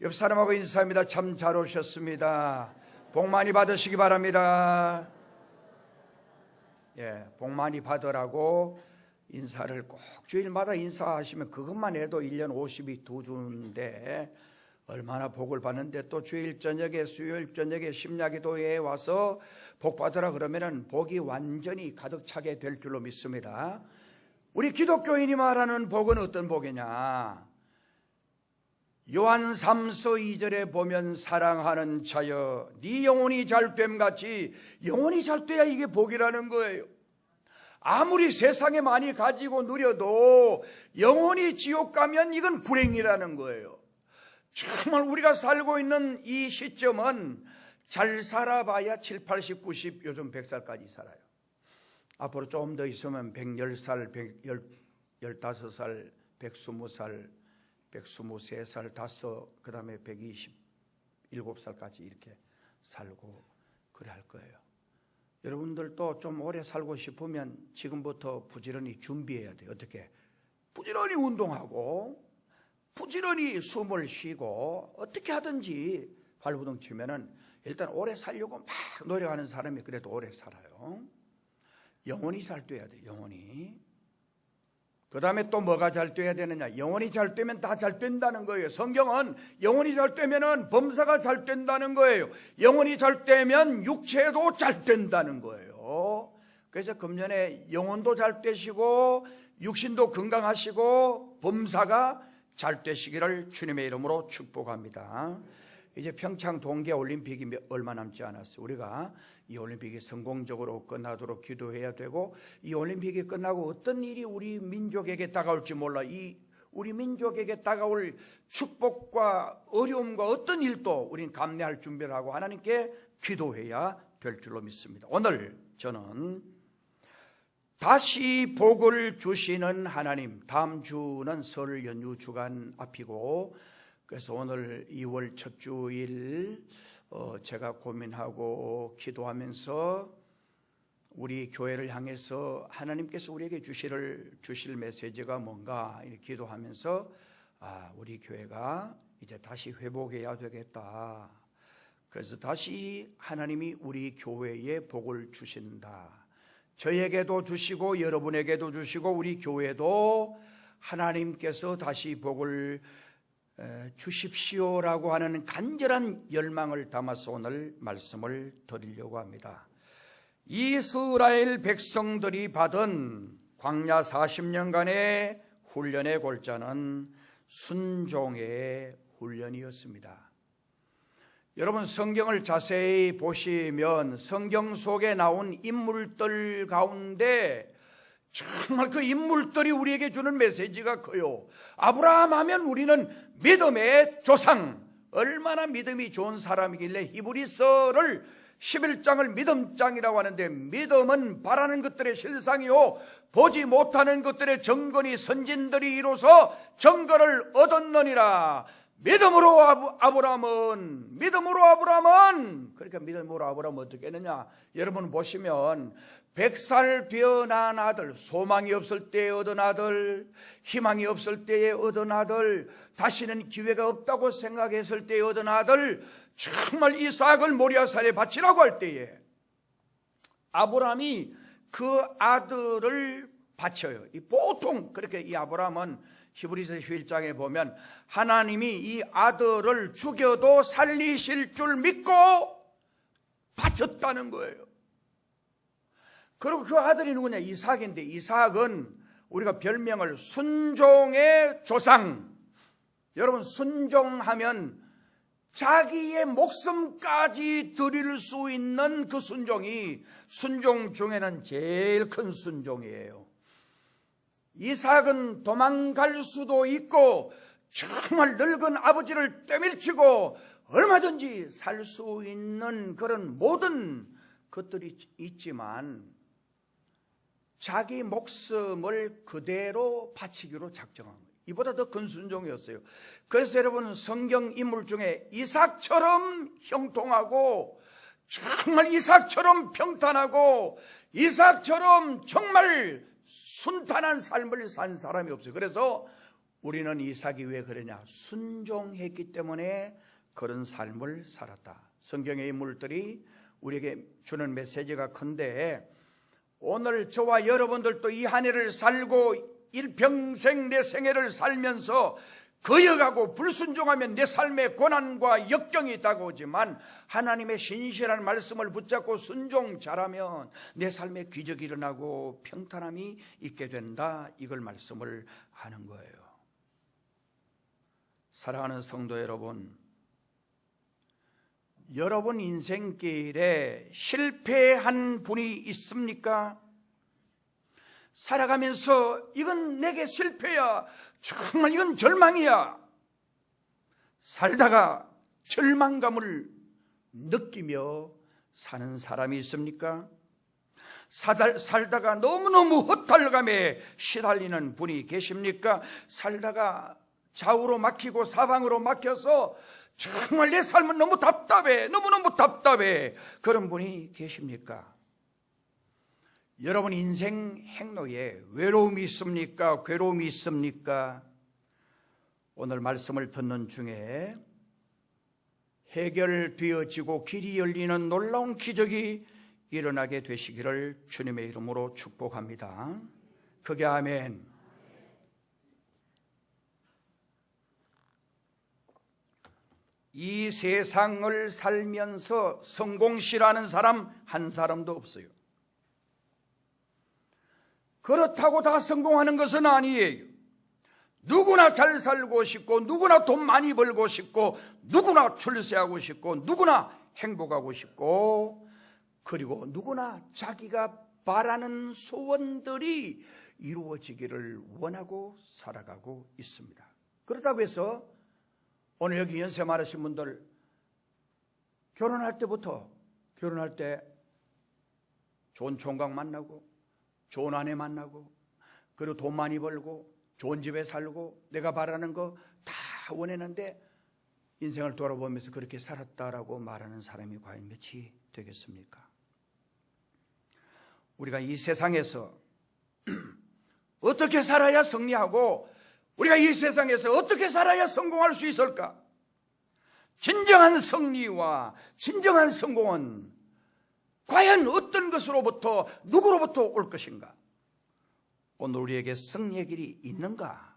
옆 사람하고 인사합니다. 참 잘 오셨습니다. 복 많이 받으시기 바랍니다. 복 많이 받으라고 인사를 꼭 주일마다 인사하시면 그것만 해도 1년 50이 2주인데 얼마나 복을 받는데, 또 주일 저녁에 수요일 저녁에 심야기도에 와서 복 받으라 그러면은 복이 완전히 가득 차게 될 줄로 믿습니다. 우리 기독교인이 말하는 복은 어떤 복이냐? 요한 3서 2절에 보면 사랑하는 자여 네 영혼이 잘됨 같이, 영혼이 잘 돼야 이게 복이라는 거예요. 아무리 세상에 많이 가지고 누려도 영혼이 지옥 가면 이건 불행이라는 거예요. 정말 우리가 살고 있는 이 시점은 잘 살아봐야 7, 80, 90, 요즘 100살까지 살아요. 앞으로 좀 더 있으면 110살, 115살, 120살, 123살, 5, 그 다음에 127살까지 이렇게 살고 그래 할 거예요. 여러분들도 좀 오래 살고 싶으면 지금부터 부지런히 준비해야 돼요. 어떻게? 부지런히 운동하고 부지런히 숨을 쉬고 어떻게 하든지 발버둥 치면은 일단 오래 살려고 막 노력하는 사람이 그래도 오래 살아요. 영혼이 잘 돼야 돼요. 영혼이. 그 다음에 또 뭐가 잘 돼야 되느냐? 영혼이 잘 되면 다 잘 된다는 거예요. 성경은 영혼이 잘 되면은 범사가 잘 된다는 거예요. 영혼이 잘 되면 육체도 잘 된다는 거예요. 그래서 금년에 영혼도 잘 되시고 육신도 건강하시고 범사가 잘 되시기를 주님의 이름으로 축복합니다. 이제 평창 동계올림픽이 얼마 남지 않았어요. 우리가 이 올림픽이 성공적으로 끝나도록 기도해야 되고, 이 올림픽이 끝나고 어떤 일이 우리 민족에게 다가올지 몰라. 이 우리 민족에게 다가올 축복과 어려움과 어떤 일도 우리는 감내할 준비를 하고 하나님께 기도해야 될 줄로 믿습니다. 오늘 저는 다시 복을 주시는 하나님, 다음 주는 설 연휴 주간 앞이고, 그래서 오늘 2월 첫 주일 제가 고민하고 기도하면서 우리 교회를 향해서 하나님께서 우리에게 주실 메시지가 뭔가 이렇게 기도하면서 우리 교회가 이제 다시 회복해야 되겠다. 그래서 다시 하나님이 우리 교회에 복을 주신다. 저에게도 주시고 여러분에게도 주시고 우리 교회도 하나님께서 다시 복을 주십시오라고 하는 간절한 열망을 담아서 오늘 말씀을 드리려고 합니다. 이스라엘 백성들이 받은 광야 40년간의 훈련의 골자는 순종의 훈련이었습니다. 여러분, 성경을 자세히 보시면 성경 속에 나온 인물들 가운데 정말 그 인물들이 우리에게 주는 메시지가 커요. 아브라함 하면 우리는 믿음의 조상, 얼마나 믿음이 좋은 사람이길래 히브리서를 11장을 믿음장이라고 하는데, 믿음은 바라는 것들의 실상이요 보지 못하는 것들의 증거니 선진들이 이로써 증거를 얻었느니라. 믿음으로 아브라함은 그러니까 믿음으로 아브라함은 어떻게 했느냐? 여러분 보시면 100살 되어난 아들, 소망이 없을 때에 얻은 아들, 희망이 없을 때에 얻은 아들, 다시는 기회가 없다고 생각했을 때에 얻은 아들, 정말 이삭을 모리아산에 바치라고 할 때에 아브라함이 그 아들을 바쳐요. 보통 그렇게 이 아브라함은 히브리서 11장에 보면 하나님이 이 아들을 죽여도 살리실 줄 믿고 바쳤다는 거예요. 그리고 그 아들이 누구냐? 이삭인데, 이삭은 우리가 별명을 순종의 조상. 여러분, 순종하면 자기의 목숨까지 드릴 수 있는 그 순종이 순종 중에는 제일 큰 순종이에요. 이삭은 도망갈 수도 있고 정말 늙은 아버지를 떼밀치고 얼마든지 살 수 있는 그런 모든 것들이 있지만 자기 목숨을 그대로 바치기로 작정한 거예요. 이보다 더 큰 순종이었어요. 그래서 여러분, 성경 인물 중에 이삭처럼 형통하고 정말 이삭처럼 평탄하고 이삭처럼 정말 순탄한 삶을 산 사람이 없어요. 그래서 우리는 이삭이 왜 그러냐? 순종했기 때문에 그런 삶을 살았다. 성경의 인물들이 우리에게 주는 메시지가 큰데, 오늘 저와 여러분들도 이 한 해를 살고 일평생 내 생애를 살면서 거역하고 불순종하면 내 삶에 고난과 역경이 다가오지만 하나님의 신실한 말씀을 붙잡고 순종 잘하면 내 삶에 기적이 일어나고 평탄함이 있게 된다. 이걸 말씀을 하는 거예요. 사랑하는 성도 여러분, 여러분 인생길에 실패한 분이 있습니까? 살아가면서 이건 내게 실패야, 정말 이건 절망이야, 살다가 절망감을 느끼며 사는 사람이 있습니까? 살다가 너무너무 허탈감에 시달리는 분이 계십니까? 살다가 좌우로 막히고 사방으로 막혀서 정말 내 삶은 너무 답답해, 너무너무 답답해, 그런 분이 계십니까? 여러분 인생 행로에 외로움이 있습니까? 괴로움이 있습니까? 오늘 말씀을 듣는 중에 해결되어지고 길이 열리는 놀라운 기적이 일어나게 되시기를 주님의 이름으로 축복합니다. 크게 아멘. 이 세상을 살면서 성공시라는 사람 한 사람도 없어요. 그렇다고 다 성공하는 것은 아니에요. 누구나 잘 살고 싶고, 누구나 돈 많이 벌고 싶고, 누구나 출세하고 싶고, 누구나 행복하고 싶고, 그리고 누구나 자기가 바라는 소원들이 이루어지기를 원하고 살아가고 있습니다. 그렇다고 해서 오늘 여기 연세 많으신 분들, 결혼할 때 좋은 총각 만나고, 좋은 아내 만나고, 그리고 돈 많이 벌고, 좋은 집에 살고, 내가 바라는 거 다 원했는데 인생을 돌아보면서 그렇게 살았다라고 말하는 사람이 과연 몇이 되겠습니까? 우리가 이 세상에서 어떻게 살아야 승리하고, 우리가 이 세상에서 어떻게 살아야 성공할 수 있을까? 진정한 승리와 진정한 성공은 과연 어떤 것으로부터, 누구로부터 올 것인가? 오늘 우리에게 승리의 길이 있는가?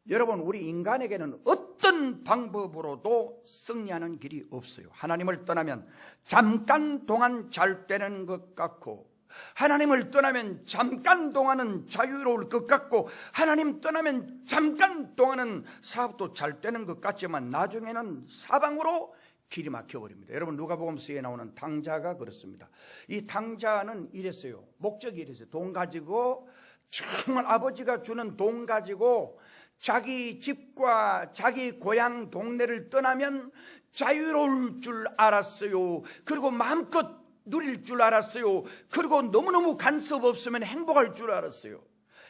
여러분, 우리 인간에게는 어떤 방법으로도 승리하는 길이 없어요. 하나님을 떠나면 잠깐 동안 잘 되는 것 같고, 하나님을 떠나면 잠깐 동안은 자유로울 것 같고, 하나님 떠나면 잠깐 동안은 사업도 잘 되는 것 같지만 나중에는 사방으로 길이 막혀버립니다. 여러분, 누가복음서에 나오는 탕자가 그렇습니다. 이 탕자는 이랬어요. 목적이 이랬어요. 돈 가지고, 정말 아버지가 주는 돈 가지고 자기 집과 자기 고향 동네를 떠나면 자유로울 줄 알았어요. 그리고 마음껏 누릴 줄 알았어요. 그리고 너무너무 간섭 없으면 행복할 줄 알았어요.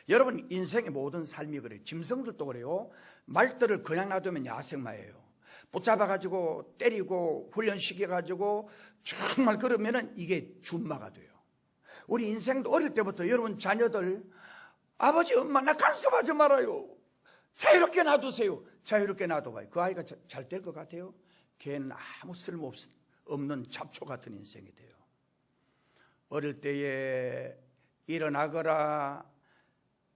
여러분, 인생의 모든 삶이 그래요. 짐승들도 그래요. 말들을 그냥 놔두면 야생마예요. 붙잡아가지고 때리고 훈련시켜가지고 정말 그러면은 이게 준마가 돼요. 우리 인생도 어릴 때부터 여러분 자녀들, 아버지 엄마 나 간섭하지 말아요, 자유롭게 놔두세요, 자유롭게 놔둬봐요. 그 아이가 잘 될 것 같아요? 걔는 아무 쓸모없는 잡초 같은 인생이 돼요. 어릴 때에 일어나거라,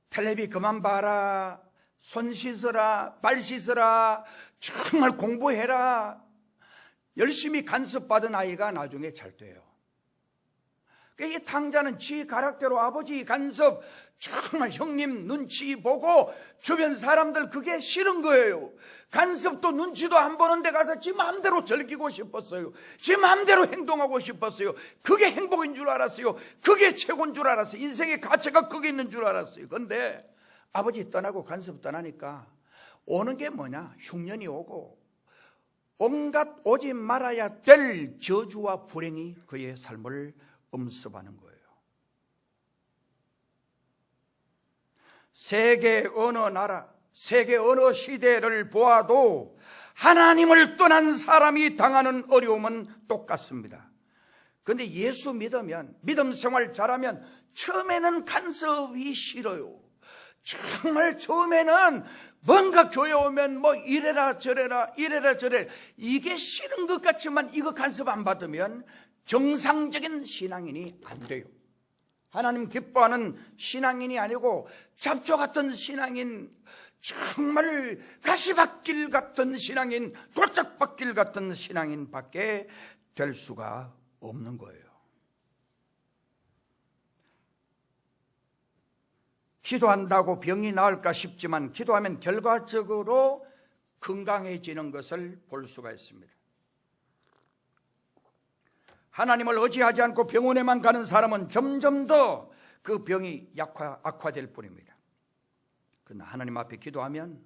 텔레비 그만 봐라, 손 씻어라, 발 씻어라, 정말 공부해라, 열심히 간섭받은 아이가 나중에 잘 돼요. 이 탕자는 지 가락대로 아버지 간섭, 정말 형님 눈치 보고 주변 사람들 그게 싫은 거예요. 간섭도 눈치도 안 보는 데 가서 지 마음대로 즐기고 싶었어요. 지 마음대로 행동하고 싶었어요. 그게 행복인 줄 알았어요. 그게 최고인 줄 알았어요. 인생의 가치가 그게 있는 줄 알았어요. 그런데 아버지 떠나고 간섭 떠나니까 오는 게 뭐냐? 흉년이 오고 온갖 오지 말아야 될 저주와 불행이 그의 삶을 엄습하는 거예요. 세계 어느 나라, 세계 어느 시대를 보아도 하나님을 떠난 사람이 당하는 어려움은 똑같습니다. 그런데 예수 믿으면, 믿음 생활 잘하면 처음에는 간섭이 싫어요. 정말 처음에는 뭔가 교회 오면 뭐 이래라 저래라 이게 싫은 것 같지만 이거 간섭 안 받으면 정상적인 신앙인이 안 돼요. 하나님 기뻐하는 신앙인이 아니고 잡초 같은 신앙인, 정말 가시밭길 같은 신앙인, 돌짝밭길 같은 신앙인밖에 될 수가 없는 거예요. 기도한다고 병이 나을까 싶지만 기도하면 결과적으로 건강해지는 것을 볼 수가 있습니다. 하나님을 의지하지 않고 병원에만 가는 사람은 점점 더 그 병이 악화될 뿐입니다. 그러나 하나님 앞에 기도하면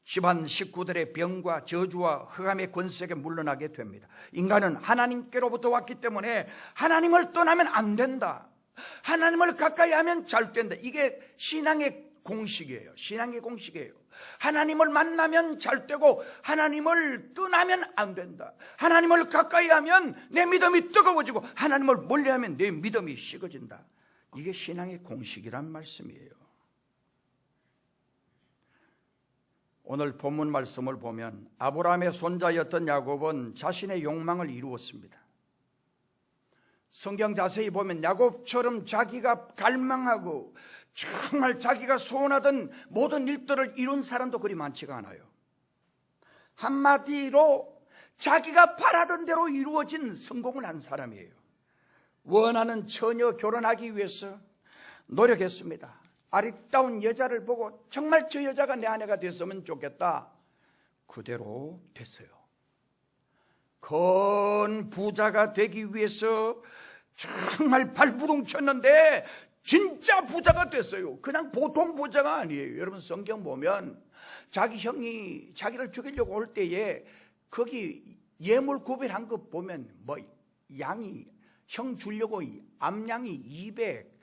집안 식구들의 병과 저주와 흑암의 권세에게 물러나게 됩니다. 인간은 하나님께로부터 왔기 때문에 하나님을 떠나면 안 된다, 하나님을 가까이 하면 잘 된다. 이게 신앙의 공식이에요. 신앙의 공식이에요. 하나님을 만나면 잘 되고 하나님을 떠나면 안 된다. 하나님을 가까이 하면 내 믿음이 뜨거워지고 하나님을 멀리하면 내 믿음이 식어진다. 이게 신앙의 공식이란 말씀이에요. 오늘 본문 말씀을 보면 아브라함의 손자였던 야곱은 자신의 욕망을 이루었습니다. 성경 자세히 보면 야곱처럼 자기가 갈망하고 정말 자기가 소원하던 모든 일들을 이룬 사람도 그리 많지가 않아요. 한마디로 자기가 바라던 대로 이루어진 성공을 한 사람이에요. 원하는 처녀 결혼하기 위해서 노력했습니다. 아리따운 여자를 보고 정말 저 여자가 내 아내가 됐으면 좋겠다. 그대로 됐어요. 큰 부자가 되기 위해서 정말 발부둥 쳤는데 진짜 부자가 됐어요. 그냥 보통 부자가 아니에요. 여러분 성경 보면 자기 형이 자기를 죽이려고 올 때에 거기 예물 구별한 거 보면 뭐 양이 형 주려고 암양이 200,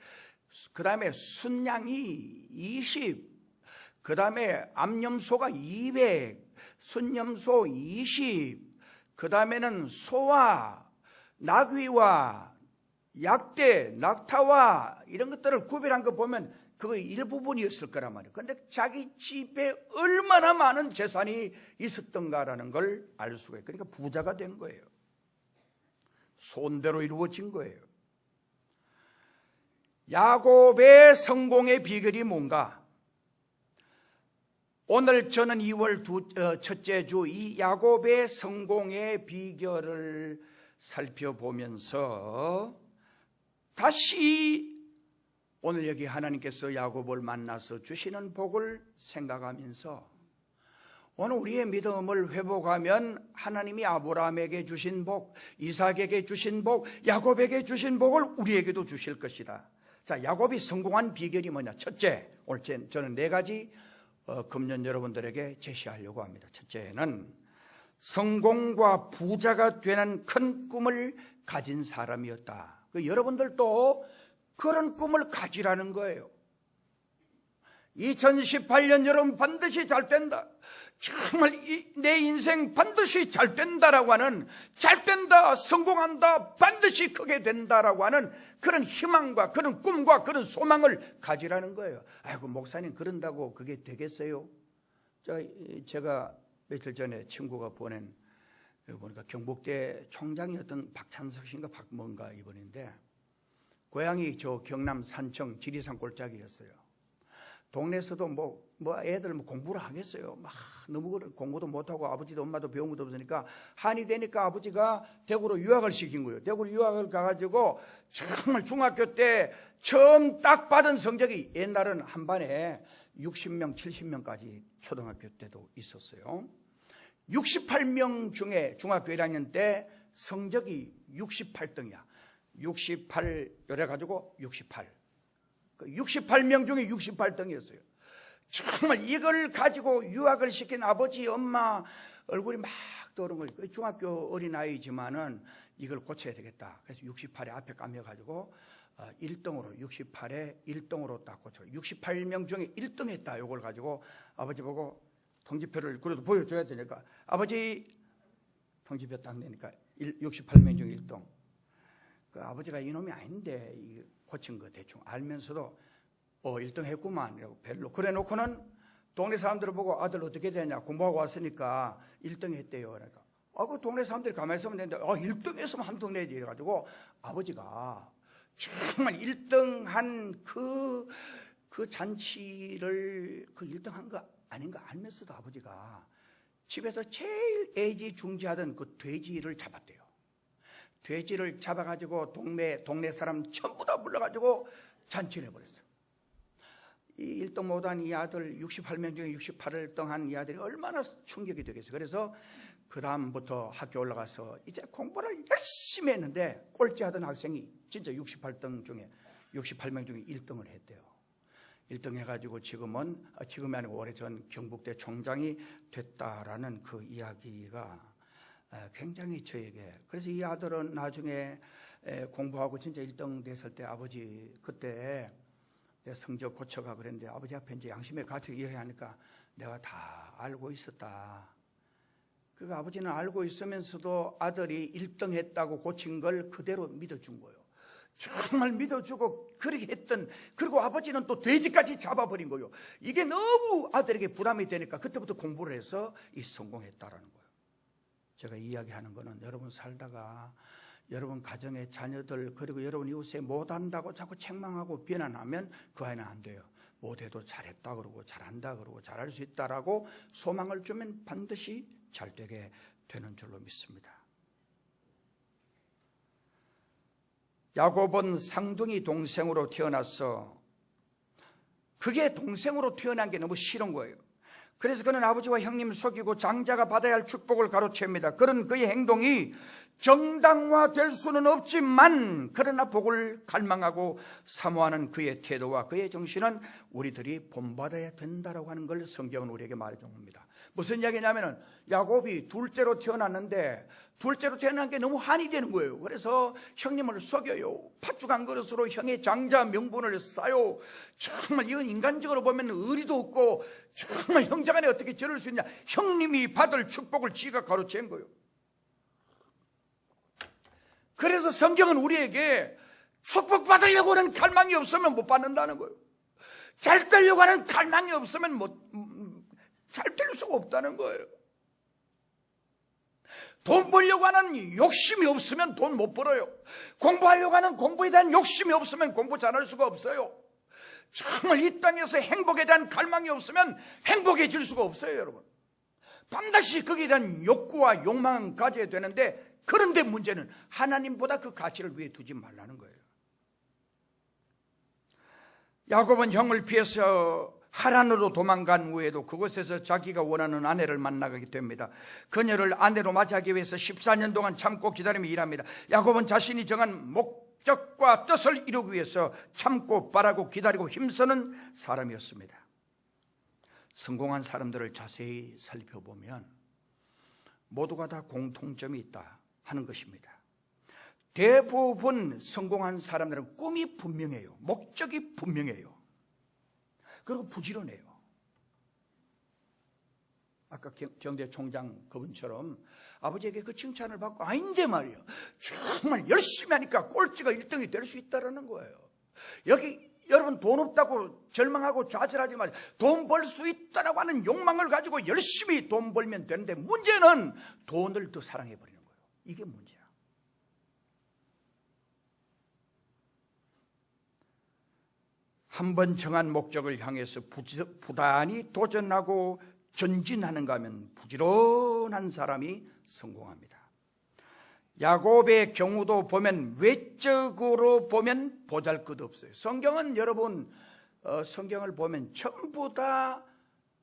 그 다음에 순양이 20, 그 다음에 암염소가 200, 순염소 20, 그 다음에는 소와 나귀와 약대, 낙타와 이런 것들을 구별한 거 보면 그거 일부분이었을 거란 말이에요. 그런데 자기 집에 얼마나 많은 재산이 있었던가라는 걸 알 수가 있어요. 그러니까 부자가 된 거예요. 손대로 이루어진 거예요. 야곱의 성공의 비결이 뭔가? 오늘 저는 2월 첫째 주 이 야곱의 성공의 비결을 살펴보면서 다시 오늘 여기 하나님께서 야곱을 만나서 주시는 복을 생각하면서 오늘 우리의 믿음을 회복하면 하나님이 아브라함에게 주신 복, 이삭에게 주신 복, 야곱에게 주신 복을 우리에게도 주실 것이다. 자, 야곱이 성공한 비결이 뭐냐? 첫째, 오늘 저는 4가지 금년 여러분들에게 제시하려고 합니다. 첫째는 성공과 부자가 되는 큰 꿈을 가진 사람이었다. 여러분들도 그런 꿈을 가지라는 거예요. 2018년 여러분 반드시 잘 된다. 정말 내 인생 반드시 잘 된다라고 하는, 잘 된다, 성공한다, 반드시 크게 된다라고 하는 그런 희망과 그런 꿈과 그런 소망을 가지라는 거예요. 아이고 목사님 그런다고 그게 되겠어요? 제가 며칠 전에 친구가 보낸 보니까 경북대 총장이었던 박찬석인가 박뭔가 이분인데 고향이 저 경남 산청 지리산 골짜기였어요. 동네에서도 뭐 애들 공부를 하겠어요. 막 너무 공부도 못하고 아버지도 엄마도 배운 것도 없으니까 한이 되니까 아버지가 대구로 유학을 시킨 거예요. 대구로 유학을 가가지고 정말 중학교 때 처음 딱 받은 성적이 옛날은 한 반에 60명, 70명까지 초등학교 때도 있었어요. 68명 중에 중학교 1학년 때 성적이 68등이야. 68 이래가지고 68. 68명 중에 68등이었어요. 정말 이걸 가지고 유학을 시킨 아버지, 엄마 얼굴이 막 떠오른 거예요. 중학교 어린아이지만은 이걸 고쳐야 되겠다. 그래서 68에 앞에 까매가지고 1등으로 68에 1등으로 딱 고쳐. 68명 중에 1등 했다. 이걸 가지고 아버지 보고 통지표를 그래도 보여줘야 되니까 아버지 통지표 딱 내니까 68명 중에 1등. 그 아버지가 이놈이 아닌데 고친 거 대충 알면서도 1등 했구만. 별로. 그래 놓고는 동네 사람들을 보고 아들 어떻게 되냐. 공부하고 왔으니까 1등 했대요. 그러니까. 그 동네 사람들이 가만히 있으면 되는데, 1등 했으면 한등 내지. 이래가지고 아버지가 정말 1등 한 그 잔치를 그 1등 한 거 아닌가 알면서도 아버지가 집에서 제일 애지중지하던 그 돼지를 잡았대요. 돼지를 잡아가지고 동네 사람 전부 다 불러가지고 잔치를 해버렸어. 이 1등 못한 이 아들 68명 중에 68을 한 이 아들이 얼마나 충격이 되겠어요. 그래서 그 다음부터 학교 올라가서 이제 공부를 열심히 했는데 꼴찌하던 학생이 진짜 68명 중에 1등을 했대요. 1등 해가지고 지금이 아니고 오래전 경북대 총장이 됐다라는 그 이야기가 굉장히 저에게, 그래서 이 아들은 나중에 공부하고 진짜 1등 됐을 때 아버지 그때 내 성적 고쳐가 그랬는데 아버지 앞에 이제 양심의 가책을 이야기하니까 내가 다 알고 있었다. 그러니까 아버지는 알고 있으면서도 아들이 1등 했다고 고친 걸 그대로 믿어준 거예요. 정말 믿어주고 그렇게 했던, 그리고 아버지는 또 돼지까지 잡아버린 거예요. 이게 너무 아들에게 부담이 되니까 그때부터 공부를 해서 성공했다라는 거예요. 제가 이야기하는 거는 여러분 살다가 여러분 가정의 자녀들 그리고 여러분 이웃에 못한다고 자꾸 책망하고 비난하면 그 아이는 안 돼요. 못해도 잘했다 그러고 잘한다 그러고 잘할 수 있다라고 소망을 주면 반드시 잘 되게 되는 줄로 믿습니다. 야곱은 쌍둥이 동생으로 태어났어. 그게 동생으로 태어난 게 너무 싫은 거예요. 그래서 그는 아버지와 형님 속이고 장자가 받아야 할 축복을 가로챕니다. 그런 그의 행동이 정당화될 수는 없지만 그러나 복을 갈망하고 사모하는 그의 태도와 그의 정신은 우리들이 본받아야 된다라고 하는 걸 성경은 우리에게 말해준 겁니다. 무슨 이야기냐면은 야곱이 둘째로 태어났는데 둘째로 태어난 게 너무 한이 되는 거예요. 그래서 형님을 속여요. 팥죽 한 그릇으로 형의 장자 명분을 쌓요. 정말 이건 인간적으로 보면 의리도 없고 정말 형제간에 어떻게 저럴 수 있냐. 형님이 받을 축복을 지가 가로챈 거예요. 그래서 성경은 우리에게 축복받으려고 하는 갈망이 없으면 못 받는다는 거예요. 잘 되려고 하는 갈망이 없으면 잘 될 수가 없다는 거예요. 돈 벌려고 하는 욕심이 없으면 돈 못 벌어요. 공부하려고 하는 공부에 대한 욕심이 없으면 공부 잘할 수가 없어요. 정말 이 땅에서 행복에 대한 갈망이 없으면 행복해질 수가 없어요, 여러분. 반드시 거기에 대한 욕구와 욕망은 가져야 되는데, 그런데 문제는 하나님보다 그 가치를 위해 두지 말라는 거예요. 야곱은 형을 피해서 하란으로 도망간 후에도 그곳에서 자기가 원하는 아내를 만나게 됩니다. 그녀를 아내로 맞이하기 위해서 14년 동안 참고 기다리며 일합니다. 야곱은 자신이 정한 목적과 뜻을 이루기 위해서 참고 바라고 기다리고 힘쓰는 사람이었습니다. 성공한 사람들을 자세히 살펴보면 모두가 다 공통점이 있다 하는 것입니다. 대부분 성공한 사람들은 꿈이 분명해요. 목적이 분명해요. 그리고 부지런해요. 아까 경제총장 그분처럼 아버지에게 그 칭찬을 받고 아닌데 말이에요. 정말 열심히 하니까 꼴찌가 1등이 될 수 있다는 거예요. 여기 여러분 돈 없다고 절망하고 좌절하지 마세요. 돈 벌 수 있다라고 하는 욕망을 가지고 열심히 돈 벌면 되는데 문제는 돈을 더 사랑해버리는 거예요. 이게 문제야. 한번 정한 목적을 향해서 부단히 도전하고 전진하는가 하면 부지런한 사람이 성공합니다. 야곱의 경우도 보면 외적으로 보면 보잘것없어요. 성경은 여러분 성경을 보면 전부 다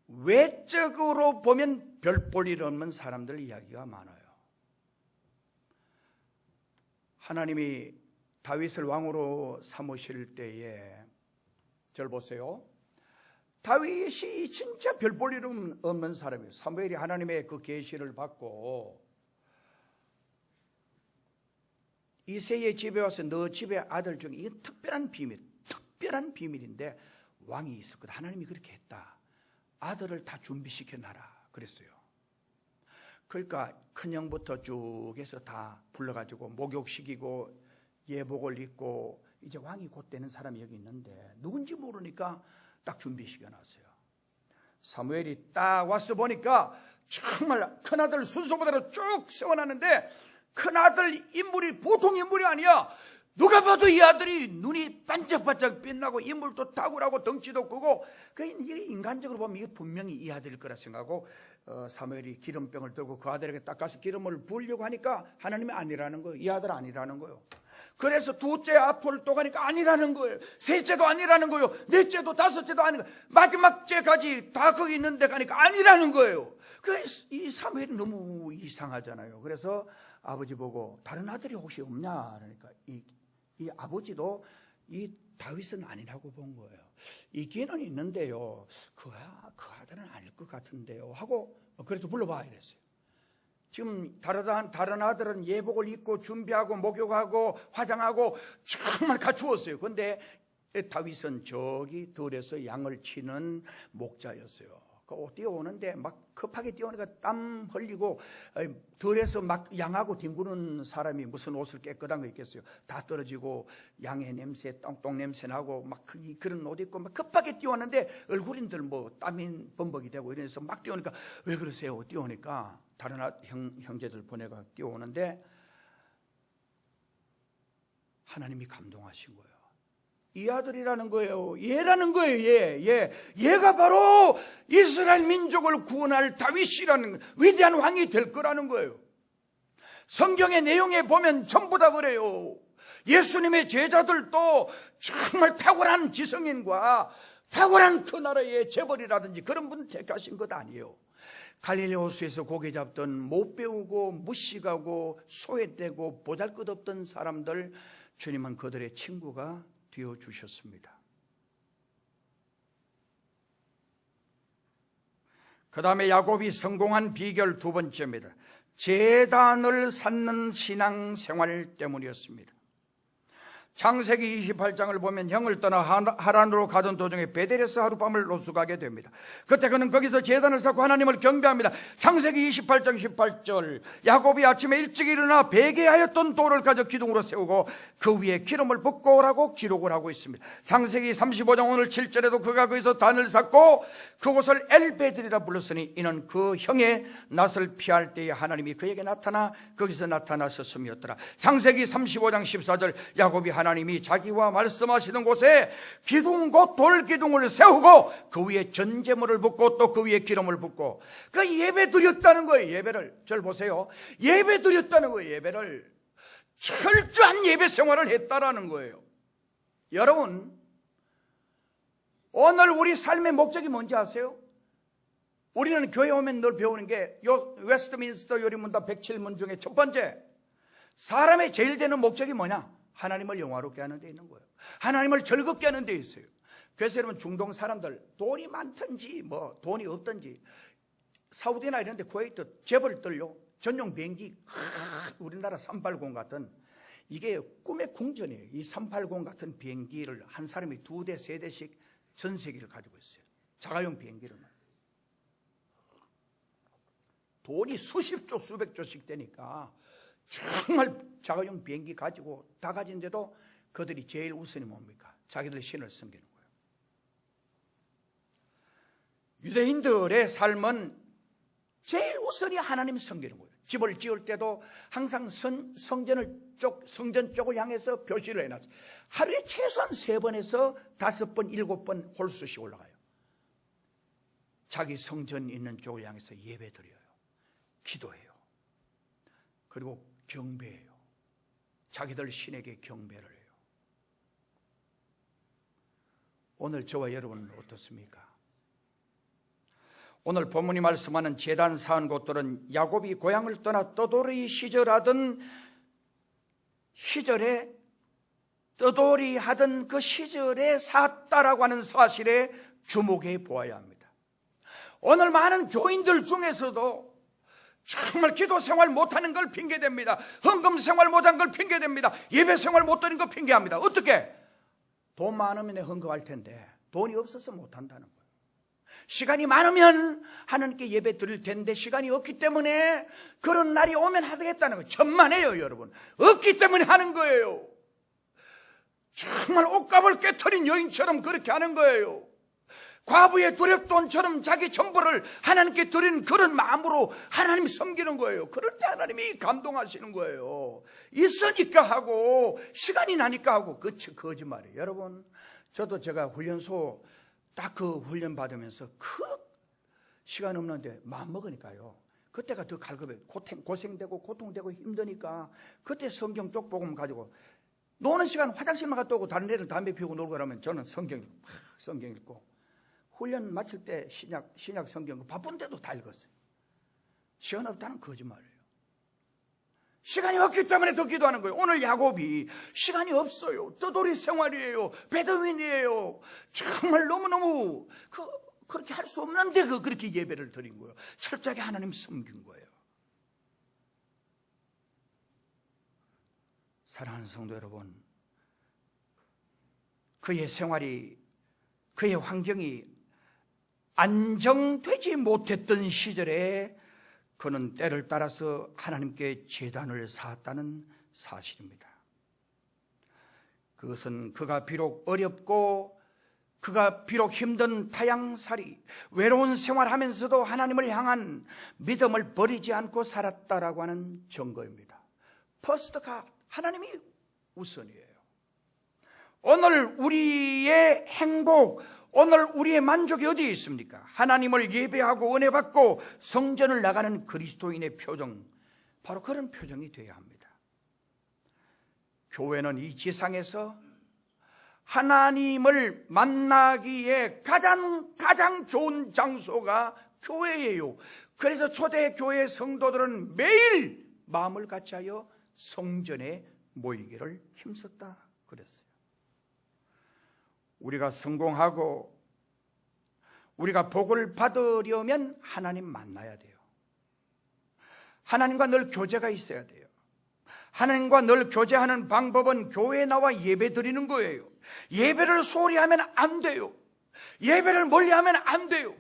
외적으로 보면 별 볼 일 없는 사람들 이야기가 많아요. 하나님이 다윗을 왕으로 삼으실 때에 저를 보세요. 다윗이 진짜 별 볼 일 없는 사람이에요. 사무엘이 하나님의 그 계시를 받고 이새의 집에 와서 너 집의 아들 중에 이게 특별한 비밀인데 왕이 있었거든. 하나님이 그렇게 했다. 아들을 다 준비시켜 놔라 그랬어요. 그러니까 큰형부터 쭉 해서 다 불러가지고 목욕시키고 예복을 입고 이제 왕이 곧 되는 사람이 여기 있는데 누군지 모르니까 딱 준비 시간 왔어요. 사무엘이 딱 와서 보니까 정말 큰아들 순서보다로 쭉 세워놨는데 큰아들 인물이 보통 인물이 아니야. 누가 봐도 이 아들이 눈이 반짝반짝 빛나고 인물도 탁월하고 덩치도 크고 이게 인간적으로 보면 이게 분명히 이 아들일 거라 생각하고 사무엘이 기름병을 들고 그 아들에게 딱 가서 기름을 부으려고 하니까 하나님이 아니라는 거예요. 이 아들 아니라는 거예요. 그래서 둘째 앞을 또 가니까 아니라는 거예요. 셋째도 아니라는 거예요. 넷째도 다섯째도 아니고 마지막 째까지 다 거기 있는데 가니까 아니라는 거예요. 이 사무엘이 너무 이상하잖아요. 그래서 아버지 보고 다른 아들이 혹시 없냐 그러니까 이 아버지도 이 다윗은 아니라고 본 거예요. 있기는 있는데요, 그 아들은 아닐 것 같은데요 하고 그래도 불러봐 이랬어요. 지금 다른 아들은 예복을 입고 준비하고 목욕하고 화장하고 정말 갖추었어요. 그런데 다윗은 저기 들에서 양을 치는 목자였어요. 뛰어오는데 막 급하게 뛰어오니까 땀 흘리고 들에서 막 양하고 뒹구는 사람이 무슨 옷을 깨끗한 거 있겠어요. 다 떨어지고 양의 냄새, 똥 냄새 나고 막 그런 옷 입고 막 급하게 뛰어왔는데 얼굴인들 뭐 땀이 범벅이 되고 이래서 막 뛰어오니까 왜 그러세요? 뛰어오니까 다른 형제들 보내가 뛰어오는데 하나님이 감동하신 거예요. 이 아들이라는 거예요. 얘라는 거예요. 얘가 바로 이스라엘 민족을 구원할 다윗이라는 위대한 왕이 될 거라는 거예요. 성경의 내용에 보면 전부 다 그래요. 예수님의 제자들도 정말 탁월한 지성인과 탁월한 그 나라의 재벌이라든지 그런 분 택하신 것 아니에요. 갈릴리 호수에서 고기 잡던 못 배우고 무식하고 소외되고 보잘것없던 사람들, 주님은 그들의 친구가 되어주셨습니다. 그 다음에 야곱이 성공한 비결 두 번째입니다. 제단을 쌓는 신앙생활 때문이었습니다. 창세기 28장을 보면 형을 떠나 하란으로 가던 도중에 베델에서 하룻밤을 노숙하게 됩니다. 그때 그는 거기서 제단을 쌓고 하나님을 경배합니다. 창세기 28장 18절, 야곱이 아침에 일찍 일어나 베개하였던 돌을 가져 기둥으로 세우고 그 위에 기름을 붓고 오라고 기록을 하고 있습니다. 창세기 35장 오늘 7절에도 그가 거기서 단을 쌓고 그곳을 엘베들이라 불렀으니 이는 그 형의 낯을 피할 때에 하나님이 그에게 나타나 거기서 나타나셨음이었더라. 창세기 35장 14절, 야곱이 하나님이 자기와 말씀하시는 곳에 기둥 곧 돌기둥을 세우고 그 위에 전제물을 붓고 또 그 위에 기름을 붓고 그 예배 드렸다는 거예요. 예배를 절 보세요. 예배 드렸다는 거예요. 예배를 철저한 예배 생활을 했다라는 거예요. 여러분, 오늘 우리 삶의 목적이 뭔지 아세요? 우리는 교회 오면 늘 배우는 게 웨스트민스터 요리문답 107문 중에 첫 번째, 사람의 제일 되는 목적이 뭐냐? 하나님을 영화롭게 하는 데 있는 거예요. 하나님을 즐겁게 하는 데 있어요. 그래서 여러분, 중동 사람들 돈이 많든지 뭐 돈이 없든지 사우디나 이런 데 쿠웨이트 재벌들요, 전용 비행기, 우리나라 380 같은, 이게 꿈의 궁전이에요. 이 380 같은 비행기를 한 사람이 2대 3대씩 전 세계를 가지고 있어요. 자가용 비행기를. 돈이 수십조 수백조씩 되니까 정말 자가용 비행기 가지고 다 가진데도 그들이 제일 우선이 뭡니까? 자기들 신을 섬기는 거예요. 유대인들의 삶은 제일 우선이 하나님 섬기는 거예요. 집을 지을 때도 항상 성전 쪽을 향해서 표시를 해놨어요. 하루에 최소한 3번에서 5번, 7번 홀수씩 올라가요. 자기 성전 있는 쪽을 향해서 예배 드려요. 기도해요. 그리고 경배해요. 자기들 신에게 경배를 해요. 오늘 저와 여러분은 어떻습니까? 오늘 본문이 말씀하는 제단 쌓은 곳들은 야곱이 고향을 떠나 떠돌이 시절에 떠돌이 하던 그 시절에 쌓았다라고 하는 사실에 주목해 보아야 합니다. 오늘 많은 교인들 중에서도 정말 기도 생활 못하는 걸 핑계댑니다. 헌금 생활 못한 걸 핑계댑니다. 예배 생활 못 드린 거 핑계합니다. 어떻게? 돈 많으면 헌금할 텐데 돈이 없어서 못한다는 거예요. 시간이 많으면 하나님께 예배 드릴 텐데 시간이 없기 때문에 그런 날이 오면 하겠다는 거예요. 천만에요, 여러분. 없기 때문에 하는 거예요. 정말 옷값을 깨트린 여인처럼 그렇게 하는 거예요. 과부의 두렵돈처럼 자기 전부를 하나님께 드리는 그런 마음으로 하나님 섬기는 거예요. 그럴 때 하나님이 감동하시는 거예요. 있으니까 하고 시간이 나니까 하고. 그치, 거짓말이에요. 여러분, 저도 제가 훈련소 딱 그 훈련 받으면서 시간 없는데 마음 먹으니까요. 그때가 더 갈급해요. 고생되고 고통되고 힘드니까 그때 성경 쪽 복음 가지고 노는 시간 화장실만 갔다 오고 다른 애들 담배 피우고 놀고 그러면 저는 성경 읽고 훈련 마칠 때 신약 성경 바쁜데도 다 읽었어요. 시간 없다는 거짓말이에요. 시간이 없기 때문에 더 기도하는 거예요. 오늘 야곱이 시간이 없어요. 떠돌이 생활이에요. 베드윈이에요. 정말 너무너무 그렇게 할 수 없는데 그렇게 예배를 드린 거예요. 철저하게 하나님 섬긴 거예요. 사랑하는 성도 여러분, 그의 생활이, 그의 환경이 안정되지 못했던 시절에 그는 때를 따라서 하나님께 제단을 쌓았다는 사실입니다. 그것은 그가 비록 어렵고 그가 비록 힘든 타향살이, 외로운 생활하면서도 하나님을 향한 믿음을 버리지 않고 살았다라고 하는 증거입니다. 퍼스트가 하나님이 우선이에요. 오늘 우리의 행복, 오늘 우리의 만족이 어디에 있습니까? 하나님을 예배하고 은혜 받고 성전을 나가는 그리스도인의 표정, 바로 그런 표정이 되어야 합니다. 교회는 이 지상에서 하나님을 만나기에 가장 좋은 장소가 교회예요. 그래서 초대교회 성도들은 매일 마음을 같이하여 성전에 모이기를 힘썼다 그랬어요. 우리가 성공하고 우리가 복을 받으려면 하나님 만나야 돼요. 하나님과 늘 교제가 있어야 돼요. 하나님과 늘 교제하는 방법은 교회에 나와 예배 드리는 거예요. 예배를 소홀히 하면 안 돼요. 예배를 멀리하면 안 돼요.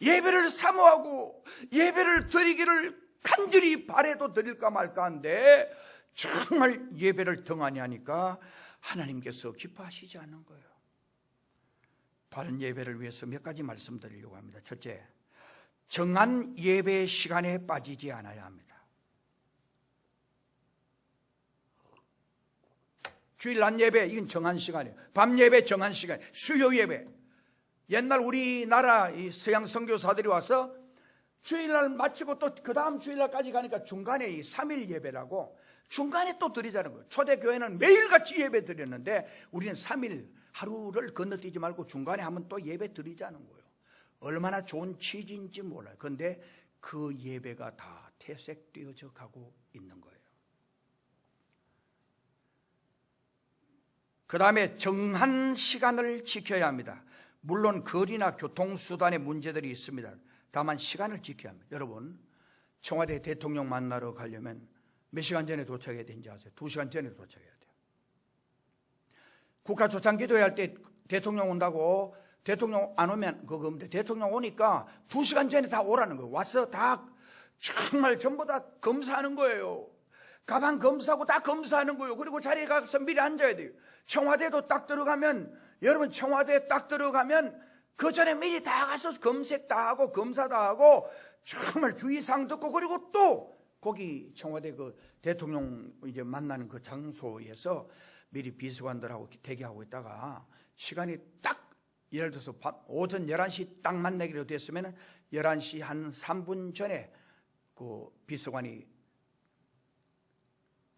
예배를 사모하고 예배를 드리기를 간절히 바래도 드릴까 말까 한데 정말 예배를 등한히 하니까 하나님께서 기뻐하시지 않는 거예요. 바른 예배를 위해서 몇 가지 말씀드리려고 합니다. 첫째, 정한 예배 시간에 빠지지 않아야 합니다. 주일 낮 예배, 이건 정한 시간이에요. 밤 예배 정한 시간, 수요 예배. 옛날 우리나라 이 서양 선교사들이 와서 주일날 마치고 또 그 다음 주일날까지 가니까 중간에 이 3일 예배라고 중간에 또 드리자는 거예요. 초대교회는 매일같이 예배 드렸는데 우리는 3일 하루를 건너뛰지 말고 중간에 한번 또 예배 드리자는 거예요. 얼마나 좋은 취지인지 몰라요. 그런데 그 예배가 다 퇴색되어져 가고 있는 거예요. 그 다음에 정한 시간을 지켜야 합니다. 물론 거리나 교통수단의 문제들이 있습니다. 다만 시간을 지켜야 합니다. 여러분, 청와대 대통령 만나러 가려면 몇 시간 전에 도착해야 되는지 아세요? 2시간 전에 도착해야 돼요. 국가 초창기도회 할 때 대통령 온다고 대통령 안 오면 그거 없는데 대통령 오니까 2시간 전에 다 오라는 거예요. 와서 다 정말 전부 다 검사하는 거예요. 가방 검사하고 다 검사하는 거예요. 그리고 자리에 가서 미리 앉아야 돼요. 청와대도 딱 들어가면, 여러분 청와대에 딱 들어가면 그 전에 미리 다 가서 검색 다 하고 검사 다 하고 정말 주의사항 듣고, 그리고 또 거기 청와대 그 대통령 이제 만나는 그 장소에서 미리 비서관들하고 대기하고 있다가 시간이 딱 예를 들어서 오전 11시 딱 만나기로 됐으면 11시 한 3분 전에 그 비서관이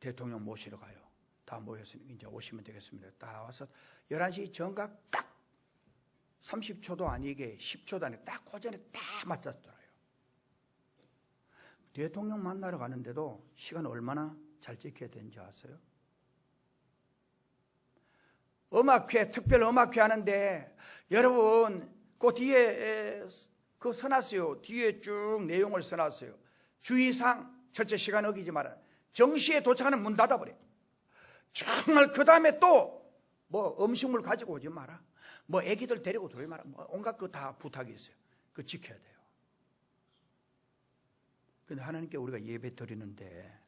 대통령 모시러 가요. 다 모였으니 이제 오시면 되겠습니다. 다 와서 11시 정각 딱 30초도 아니게 10초도 아니게 딱 그 전에 다 맞췄더라요. 대통령 만나러 가는데도 시간 얼마나 잘 지켜야 되는지 아세요? 음악회, 특별 음악회 하는데 여러분 그 뒤에 그 써놨어요. 뒤에 쭉 내용을 써놨어요. 주의사항, 첫째 시간 어기지 마라. 정시에 도착하는 문 닫아버려. 정말 그 다음에 또 뭐 음식물 가지고 오지 마라. 뭐 애기들 데리고 들어오지 마라. 뭐 온갖 거 다 부탁이 있어요. 그거 지켜야 돼요. 근데 하나님께 우리가 예배 드리는데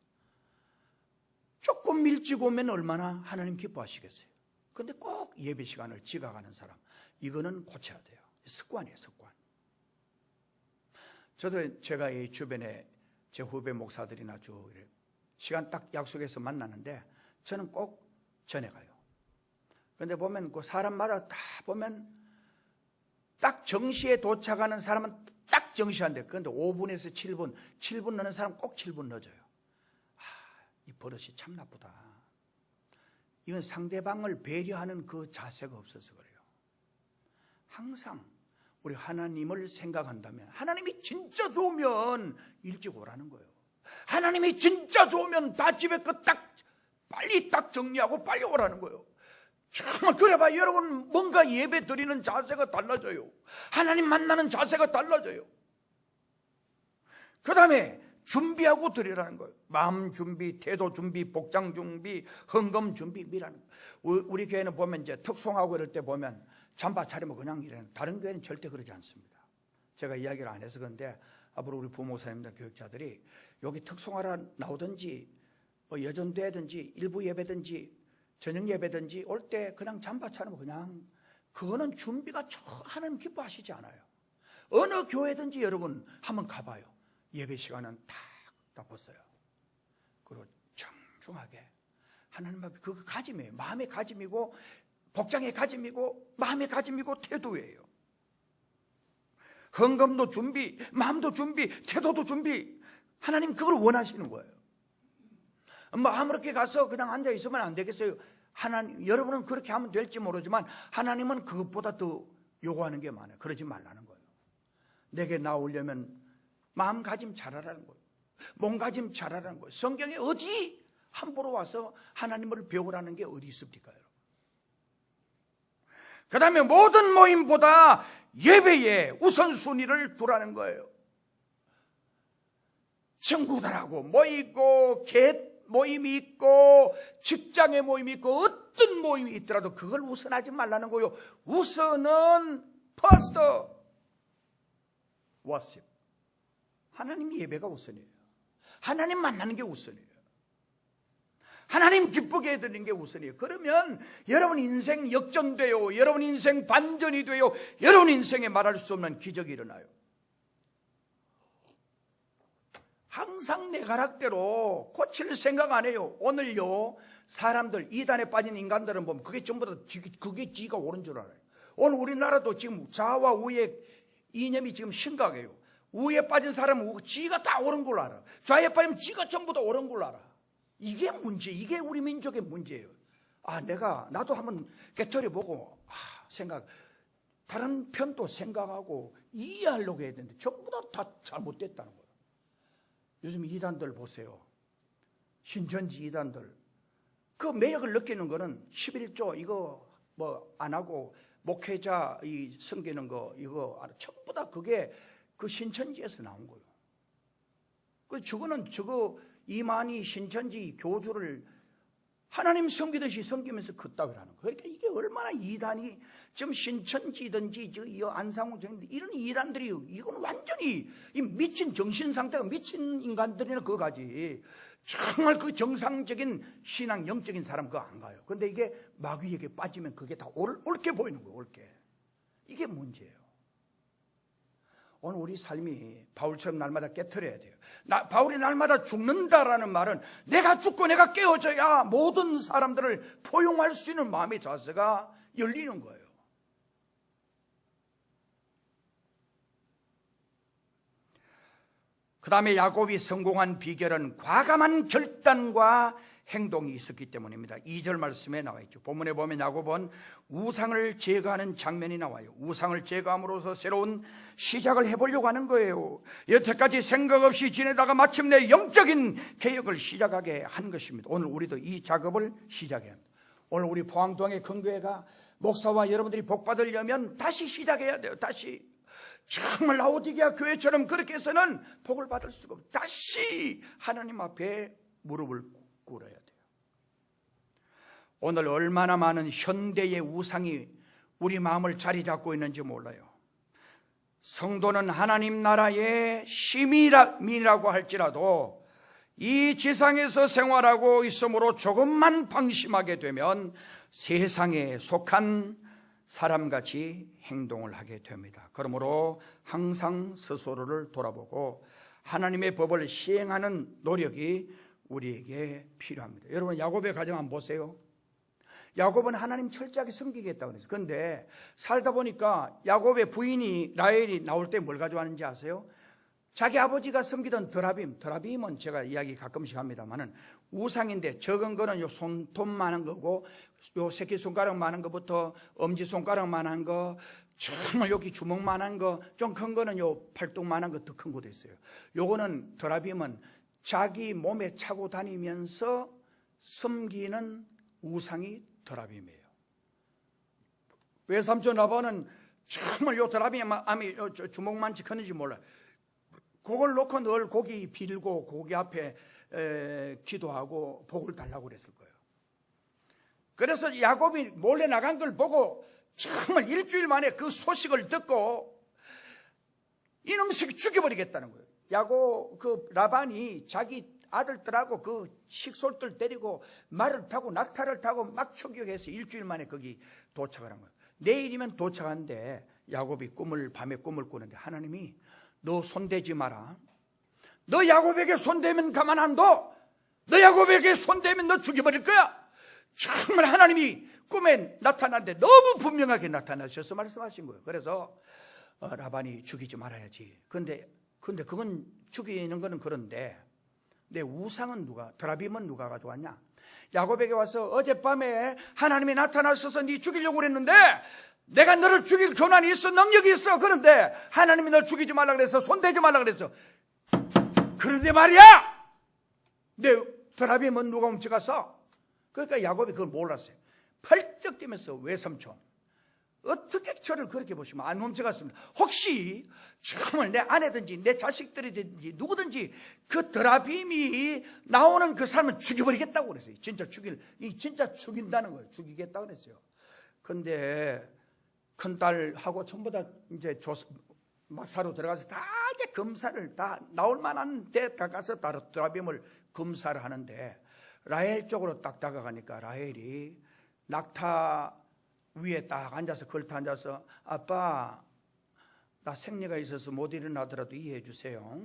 조금 일찍 오면 얼마나 하나님 기뻐하시겠어요? 근데 꼭 예배 시간을 지각하는 사람, 이거는 고쳐야 돼요. 습관이에요, 습관. 저도 제가 이 주변에 제 후배 목사들이나 시간 딱 약속해서 만나는데 저는 꼭 전에 가요. 근데 보면 그 사람마다 다 보면 딱 정시에 도착하는 사람은 딱 정시한데, 그런데 5분에서 7분 넣는 사람 꼭 7분 넣어줘요. 이 버릇이 참 나쁘다. 이건 상대방을 배려하는 그 자세가 없어서 그래요. 항상 우리 하나님을 생각한다면, 하나님이 진짜 좋으면 일찍 오라는 거예요. 하나님이 진짜 좋으면 다 집에 빨리 정리하고 빨리 오라는 거예요. 정말 그래봐 여러분, 뭔가 예배 드리는 자세가 달라져요. 하나님 만나는 자세가 달라져요. 그 다음에 준비하고 드리라는 거예요. 마음 준비, 태도 준비, 복장 준비, 헌금 준비, 미라는 거예요. 우리 교회는 보면 이제 특송하고 이럴 때 보면 잠바 차리면 그냥 이래요. 다른 교회는 절대 그러지 않습니다. 제가 이야기를 안 해서 그런데 앞으로 우리 부모사님들, 교육자들이 여기 특송하러 나오든지 여전대든지 일부 예배든지 저녁 예배든지 올 때 그냥 잠바 차리면 그냥, 그거는 준비가 하나님 기뻐하시지 않아요. 어느 교회든지 여러분 한번 가봐요. 예배 시간은 딱 벗어요. 그리고 정중하게 하나님 앞에, 그 가짐이에요. 마음의 가짐이고 복장의 가짐이고 마음의 가짐이고 태도예요. 헌금도 준비, 마음도 준비, 태도도 준비. 하나님 그걸 원하시는 거예요. 아무렇게 가서 그냥 앉아 있으면 안 되겠어요. 하나님, 여러분은 그렇게 하면 될지 모르지만 하나님은 그것보다 더 요구하는 게 많아요. 그러지 말라는 거예요. 내게 나오려면 마음가짐 잘하라는 거예요. 몸가짐 잘하라는 거예요. 성경에 어디 함부로 와서 하나님을 배우라는 게 어디 있습니까, 여러분? 그 다음에 모든 모임보다 예배에 우선순위를 두라는 거예요. 친구들하고 모이고, 모임이 있고, 직장의 모임이 있고, 어떤 모임이 있더라도 그걸 우선하지 말라는 거예요. 우선은 first worship. 하나님 예배가 우선이에요. 하나님 만나는 게 우선이에요. 하나님 기쁘게 해드리는 게 우선이에요. 그러면 여러분 인생 역전돼요. 여러분 인생 반전이 돼요. 여러분 인생에 말할 수 없는 기적이 일어나요. 항상 내 가락대로 고칠 생각 안 해요. 오늘요, 사람들, 이단에 빠진 인간들은 보면 그게 전부 다 그게 지가 옳은 줄 알아요. 오늘 우리나라도 지금 좌와 우의 이념이 지금 심각해요. 우에 빠진 사람은 지가 다 옳은 걸 알아. 좌에 빠지면 지가 전부 다 옳은 걸 알아. 이게 문제, 이게 우리 민족의 문제예요. 나도 한번 깨트려보고 다른 편도 생각하고 이해하려고 해야 되는데 전부 다 잘못됐다는 거예요. 요즘 이단들 보세요. 신천지 이단들. 그 매력을 느끼는 거는 11조 이거 안 하고 목회자 섬기는 거 이거 전부 다 그게 그 신천지에서 나온 거예요. 저거 이만희 신천지 교주를 하나님 섬기듯이 섬기면서 그따위를 하는 거예요. 그러니까 이게 얼마나 이단이, 지금 신천지든지 안상훈 이런 이단들이, 이건 완전히 이 미친 정신 상태가 미친 인간들이나 그거 가지. 정말 그 정상적인 신앙 영적인 사람 그거 안 가요. 그런데 이게 마귀에게 빠지면 그게 다 옳게 보이는 거예요. 옳게. 이게 문제예요. 오늘 우리 삶이 바울처럼 날마다 깨트려야 돼요. 바울이 날마다 죽는다라는 말은 내가 죽고 내가 깨어져야 모든 사람들을 포용할 수 있는 마음의 자세가 열리는 거예요. 그 다음에 야곱이 성공한 비결은 과감한 결단과 행동이 있었기 때문입니다. 2절 말씀에 나와 있죠. 본문에 보면 야곱은 우상을 제거하는 장면이 나와요. 우상을 제거함으로써 새로운 시작을 해보려고 하는 거예요. 여태까지 생각 없이 지내다가 마침내 영적인 개혁을 시작하게 한 것입니다. 오늘 우리도 이 작업을 시작해야 합니다. 오늘 우리 포항동의 큰교회가 목사와 여러분들이 복 받으려면 다시 시작해야 돼요. 다시. 정말 라오디게아 교회처럼 그렇게 해서는 복을 받을 수가 없어요. 다시 하나님 앞에 무릎을 꿇어야 돼요. 오늘 얼마나 많은 현대의 우상이 우리 마음을 자리 잡고 있는지 몰라요. 성도는 하나님 나라의 시민이라고 할지라도 이 지상에서 생활하고 있으므로 조금만 방심하게 되면 세상에 속한 사람같이 행동을 하게 됩니다. 그러므로 항상 스스로를 돌아보고 하나님의 법을 시행하는 노력이 우리에게 필요합니다. 여러분, 야곱의 가정 한번 보세요. 야곱은 하나님 철저하게 섬기겠다고 그랬어요. 그런데 살다 보니까 야곱의 부인이 라헬이 나올 때 뭘 가져왔는지 아세요? 자기 아버지가 섬기던 드라빔은 제가 이야기 가끔씩 합니다만은 우상인데, 적은 거는 요 손톱만한 거고, 요 새끼손가락만한 거부터 엄지손가락만한 거, 정말 여기 주먹만한 거, 좀 큰 거는 요 팔뚝만한 거, 더 큰 것도 있어요. 요거는 드라빔은 자기 몸에 차고 다니면서 섬기는 우상이 드라빔이에요. 외삼촌 라반은 정말 요 드라빔이 주먹만치 크는지 몰라요. 그걸 놓고 늘 고기 빌고 고기 앞에 기도하고 복을 달라고 그랬을 거예요. 그래서 야곱이 몰래 나간 걸 보고 정말 일주일 만에 그 소식을 듣고 이놈 새끼 죽여버리겠다는 거예요. 그 라반이 자기 아들들하고 그 식솔들 데리고 말을 타고 낙타를 타고 막 추격해서 일주일 만에 거기 도착을 한 거예요. 내일이면 도착한데 야곱이 밤에 꿈을 꾸는데 하나님이 너 손대지 마라. 너 야곱에게 손대면 가만 안 둬. 너 야곱에게 손대면 너 죽여버릴 거야. 정말 하나님이 꿈에 나타났는데 너무 분명하게 나타나셔서 말씀하신 거예요. 그래서 라반이 죽이지 말아야지. 근데 그건 죽이는 거는 그런데 내 우상은 드라빔은 누가 가져왔냐? 야곱에게 와서 어젯밤에 하나님이 나타나셔서 네 죽이려고 그랬는데 내가 너를 죽일 권한이 있어, 능력이 있어. 그런데 하나님이 널 죽이지 말라 그래서 손대지 말라 그랬어. 그런데 말이야, 내 드라빔은 누가 훔쳐갔어? 그러니까 야곱이 그걸 몰랐어요. 펄쩍 뛰면서 외삼촌, 어떻게 저를 그렇게 보시면 안 훔쳐갔습니다. 혹시 정말 내 아내든지 내 자식들이든지 누구든지 그 드라빔이 나오는 그 사람을 죽여버리겠다고 그랬어요. 진짜 죽인다는 거예요. 죽이겠다고 그랬어요. 근데 큰딸하고 전부 다 이제 막사로 들어가서 다 이제 검사를 다 나올 만한 데 가서 드라빔을 검사를 하는데 라헬 쪽으로 딱 다가가니까 라헬이 낙타 위에 딱 앉아서 걸터 앉아서 아빠, 나 생리가 있어서 못 일어나더라도 이해해 주세요.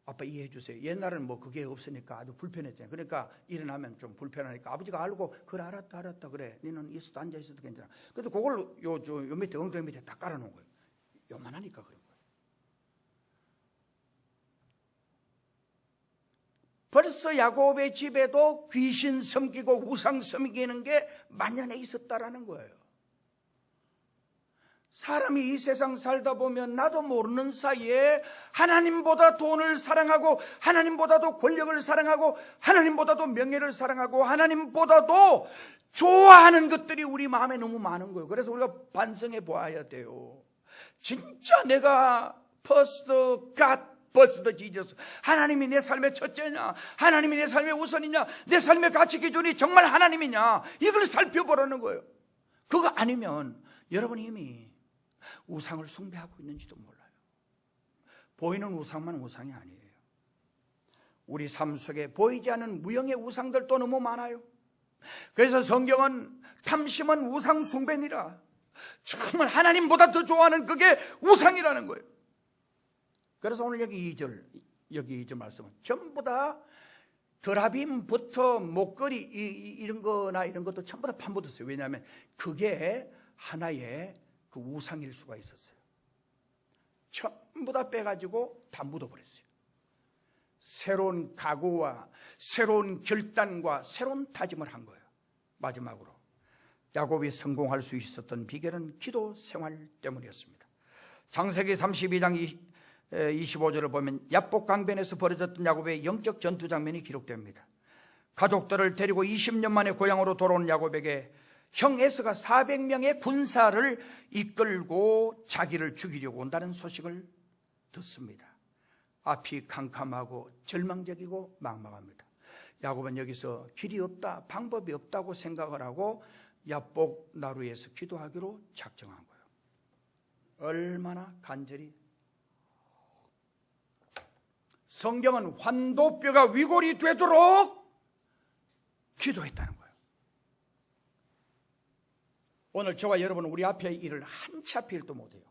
아빠 이해해 주세요. 옛날에는 뭐 그게 없으니까 아주 불편했잖아요. 그러니까 일어나면 좀 불편하니까 아버지가 알고 그래 알았다 그래. 너는 있어도 앉아 있어도 괜찮아. 그래서 그걸 요 밑에 엉덩이 밑에 딱 깔아놓은 거예요. 요만하니까 그런 거예요. 벌써 야곱의 집에도 귀신 섬기고 우상 섬기는 게 만연해 있었다라는 거예요. 사람이 이 세상 살다 보면 나도 모르는 사이에 하나님보다 돈을 사랑하고 하나님보다도 권력을 사랑하고 하나님보다도 명예를 사랑하고 하나님보다도 좋아하는 것들이 우리 마음에 너무 많은 거예요. 그래서 우리가 반성해 보아야 돼요. 진짜 내가 first Jesus, 하나님이 내 삶의 첫째냐, 하나님이 내 삶의 우선이냐, 내 삶의 가치 기준이 정말 하나님이냐, 이걸 살펴보라는 거예요. 그거 아니면 여러분이 이미 우상을 숭배하고 있는지도 몰라요. 보이는 우상만 우상이 아니에요. 우리 삶 속에 보이지 않는 무형의 우상들도 너무 많아요. 그래서 성경은 탐심은 우상 숭배니라, 정말 하나님보다 더 좋아하는 그게 우상이라는 거예요. 그래서 오늘 여기 2절 말씀은 전부 다 드라빔부터 목걸이 이런 것도 전부 다 파묻었어요. 왜냐하면 그게 하나의 그 우상일 수가 있었어요. 전부 다 빼가지고 다 묻어버렸어요. 새로운 각오와 새로운 결단과 새로운 다짐을 한 거예요. 마지막으로 야곱이 성공할 수 있었던 비결은 기도 생활 때문이었습니다. 창세기 32장 25절을 보면 야복 강변에서 벌어졌던 야곱의 영적 전투 장면이 기록됩니다. 가족들을 데리고 20년 만에 고향으로 돌아온 야곱에게 형 에서가 400명의 군사를 이끌고 자기를 죽이려고 온다는 소식을 듣습니다. 앞이 캄캄하고 절망적이고 막막합니다. 야곱은 여기서 길이 없다, 방법이 없다고 생각을 하고 야복 나루에서 기도하기로 작정한 거예요. 얼마나 간절히 성경은 환도뼈가 위골이 되도록 기도했다는 거예요. 오늘 저와 여러분은 우리 앞에 일을 한 치 앞에 일도 못해요.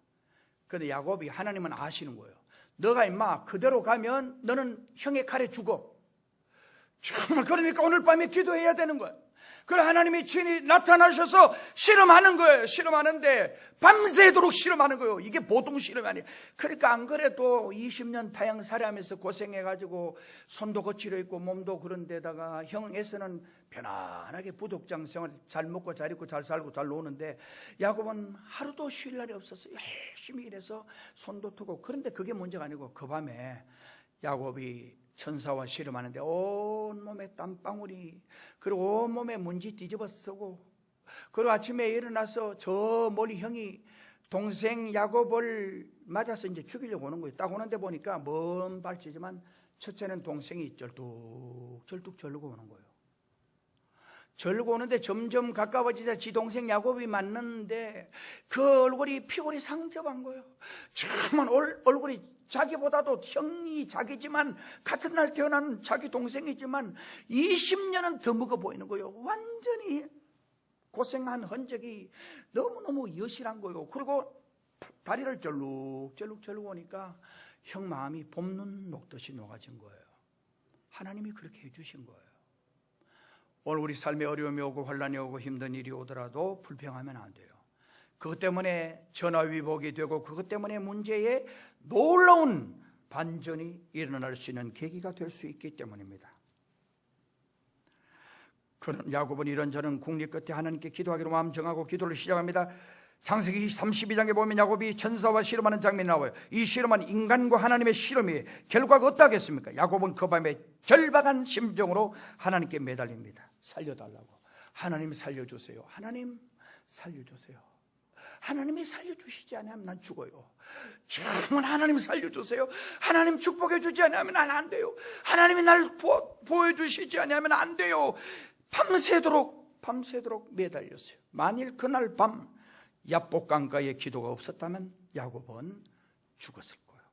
그런데 야곱이, 하나님은 아시는 거예요. 너가 임마 그대로 가면 너는 형의 칼에 죽어. 정말 그러니까 오늘 밤에 기도해야 되는 거예요. 그래 하나님이 친히 나타나셔서 실험하는 거예요. 실험하는데 밤새도록 실험하는 거예요. 이게 보통 실험이 아니에요. 그러니까 안 그래도 20년 타향살이하면서 고생해가지고 손도 거칠어 있고 몸도 그런 데다가 형에서는 편안하게 부족장 생활 잘 먹고 잘 입고 잘 살고 잘 노는데 야곱은 하루도 쉴 날이 없어서 열심히 일해서 손도 트고. 그런데 그게 문제가 아니고 그 밤에 야곱이 천사와 씨름하는데 온몸에 땀방울이, 그리고 온몸에 먼지 뒤집어 쓰고, 그리고 아침에 일어나서 저 멀리 형이 동생 야곱을 맞아서 이제 죽이려고 오는 거예요. 딱 오는데 보니까 먼 발치지만 첫째는 동생이 절뚝 절고 오는 거예요. 절고 오는데 점점 가까워지자 지 동생 야곱이 맞는데 그 얼굴이 피골이 상접한 거예요. 정말 얼굴이 자기보다도 형이 자기지만 같은 날 태어난 자기 동생이지만 20년은 더 먹어 보이는 거예요. 완전히 고생한 흔적이 너무너무 여실한 거예요. 그리고 다리를 절룩절룩 절룩 오니까 형 마음이 봄눈 녹듯이 녹아진 거예요. 하나님이 그렇게 해주신 거예요. 오늘 우리 삶에 어려움이 오고 환난이 오고 힘든 일이 오더라도 불평하면 안 돼요. 그것 때문에 전화위복이 되고 그것 때문에 문제에 놀라운 반전이 일어날 수 있는 계기가 될 수 있기 때문입니다. 그런 야곱은 이런저런 국리 끝에 하나님께 기도하기로 마음 정하고 기도를 시작합니다. 창세기 32장에 보면 야곱이 천사와 씨름하는 장면이 나와요. 이 씨름은 인간과 하나님의 씨름이 결과가 어떠하겠습니까? 야곱은 그 밤에 절박한 심정으로 하나님께 매달립니다. 살려달라고. 하나님 살려주세요. 하나님 살려주세요. 하나님이 살려주시지 않으면 난 죽어요. 정말 하나님 살려주세요. 하나님 축복해 주지 않으면 난 안 돼요. 하나님이 날 보여주시지 않으면 안 돼요. 밤새도록 매달렸어요. 만일 그날 밤 야복강가에 기도가 없었다면 야곱은 죽었을 거예요.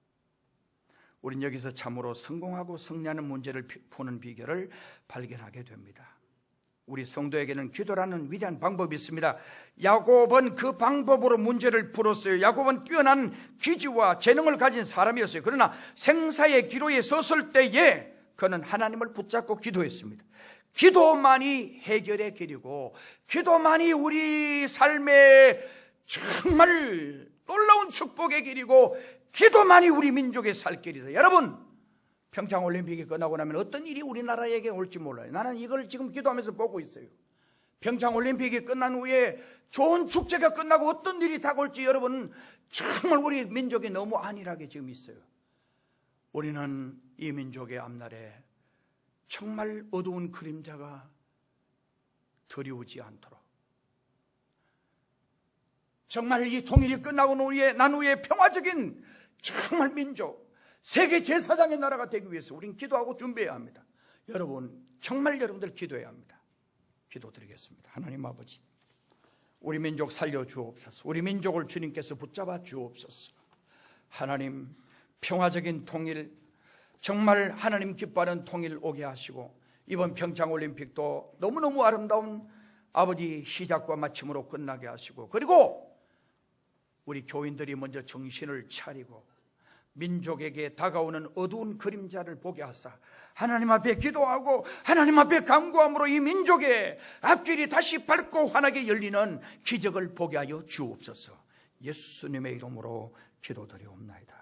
우린 여기서 참으로 성공하고 승리하는 문제를 푸는 비결을 발견하게 됩니다. 우리 성도에게는 기도라는 위대한 방법이 있습니다. 야곱은 그 방법으로 문제를 풀었어요. 야곱은 뛰어난 기지와 재능을 가진 사람이었어요. 그러나 생사의 기로에 섰을 때에 그는 하나님을 붙잡고 기도했습니다. 기도만이 해결의 길이고 기도만이 우리 삶의 정말 놀라운 축복의 길이고 기도만이 우리 민족의 살 길이다. 여러분, 평창올림픽이 끝나고 나면 어떤 일이 우리나라에게 올지 몰라요. 나는 이걸 지금 기도하면서 보고 있어요. 평창올림픽이 끝난 후에 좋은 축제가 끝나고 어떤 일이 다가올지 여러분 정말 우리 민족이 너무 안일하게 지금 있어요. 우리는 이 민족의 앞날에 정말 어두운 그림자가 드리우지 않도록 정말 이 통일이 끝나고 난 후에 평화적인 정말 민족, 세계 제4장의 나라가 되기 위해서 우린 기도하고 준비해야 합니다. 여러분, 정말 여러분들 기도해야 합니다. 기도드리겠습니다. 하나님 아버지, 우리 민족 살려주옵소서. 우리 민족을 주님께서 붙잡아 주옵소서. 하나님, 평화적인 통일, 정말 하나님 기뻐하는 통일 오게 하시고 이번 평창올림픽도 너무너무 아름다운 아버지 시작과 마침으로 끝나게 하시고, 그리고 우리 교인들이 먼저 정신을 차리고 민족에게 다가오는 어두운 그림자를 보게 하사 하나님 앞에 기도하고 하나님 앞에 간구함으로 이 민족의 앞길이 다시 밝고 환하게 열리는 기적을 보게 하여 주옵소서. 예수님의 이름으로 기도드리옵나이다.